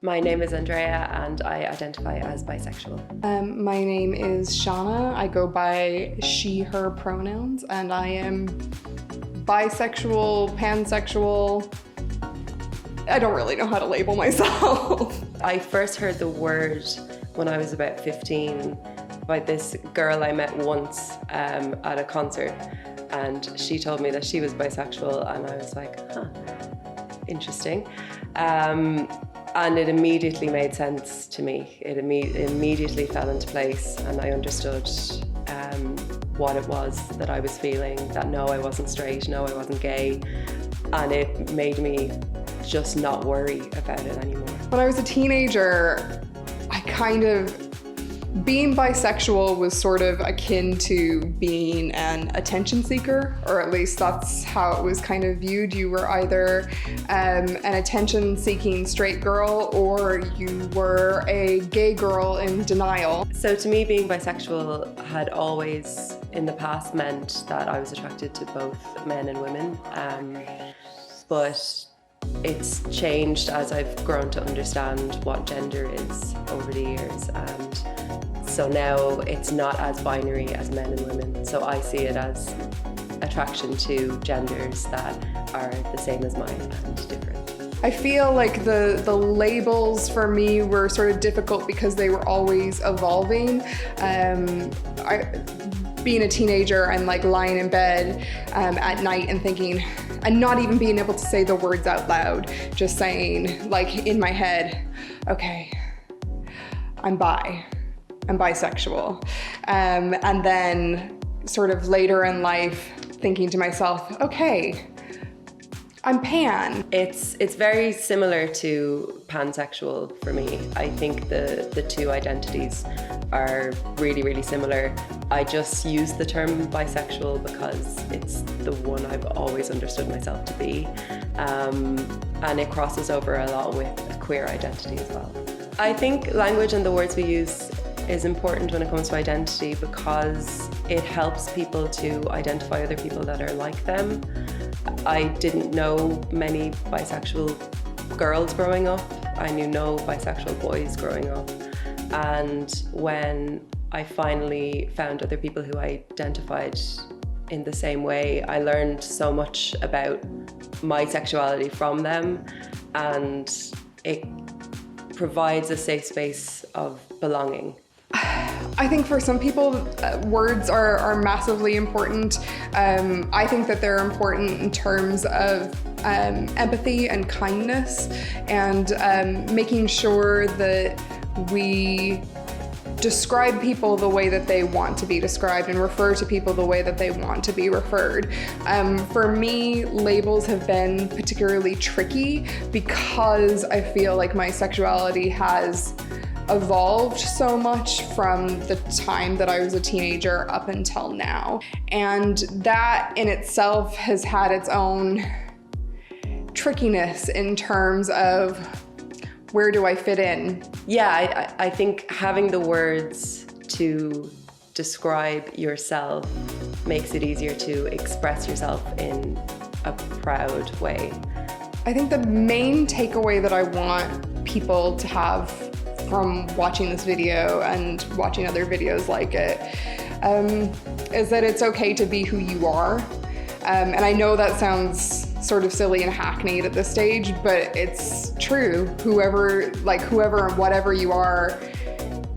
My name is Andrea and I identify as bisexual. My name is Shauna. I go by she, her pronouns, and I am bisexual, pansexual. I don't really know how to label myself. I first heard the word when I was about 15 by this girl I met once at a concert, and she told me that she was bisexual, and I was like, huh, interesting. And it immediately made sense to me. It immediately fell into place, and I understood what it was that I was feeling, that no, I wasn't straight, no, I wasn't gay, and it made me just not worry about it anymore. When I was a teenager, being bisexual was sort of akin to being an attention seeker, or at least that's how it was kind of viewed. You were either an attention-seeking straight girl, or you were a gay girl in denial. So to me, being bisexual had always in the past meant that I was attracted to both men and women, but it's changed as I've grown to understand what gender is over the years, and so now it's not as binary as men and women. So I see it as attraction to genders that are the same as mine and different. I feel like the labels for me were sort of difficult because they were always evolving. Being a teenager and like lying in bed at night and thinking, and not even being able to say the words out loud, just saying like in my head, okay, I'm bisexual. And then sort of later in life thinking to myself, okay, I'm pan. It's very similar to pansexual for me. I think the two identities are really, really similar. I just use the term bisexual because it's the one I've always understood myself to be. And it crosses over a lot with a queer identity as well. I think language and the words we use is important when it comes to identity because it helps people to identify other people that are like them. I didn't know many bisexual girls growing up. I knew no bisexual boys growing up. And when I finally found other people who identified in the same way, I learned so much about my sexuality from them, and it provides a safe space of belonging. I think for some people, words are massively important. I think that they're important in terms of empathy and kindness, and making sure that we describe people the way that they want to be described and refer to people the way that they want to be referred. For me, labels have been particularly tricky because I feel like my sexuality has evolved so much from the time that I was a teenager up until now. And that in itself has had its own trickiness in terms of where do I fit in? Yeah, I think having the words to describe yourself makes it easier to express yourself in a proud way. I think the main takeaway that I want people to have from watching this video and watching other videos like it is that it's okay to be who you are. And I know that sounds sort of silly and hackneyed at this stage, but it's true. Whoever and whatever you are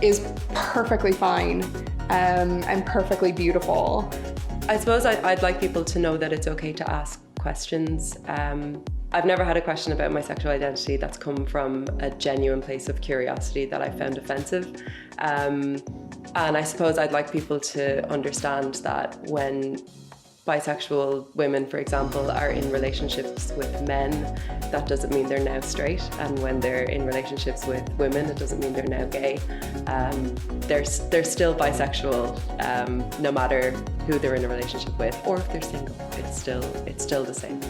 is perfectly fine and perfectly beautiful. I suppose I'd like people to know that it's okay to ask questions. I've never had a question about my sexual identity that's come from a genuine place of curiosity that I found offensive. And I suppose I'd like people to understand that when bisexual women, for example, are in relationships with men, that doesn't mean they're now straight. And when they're in relationships with women, it doesn't mean they're now gay. They're still bisexual, no matter who they're in a relationship with, or if they're single. It's still the same.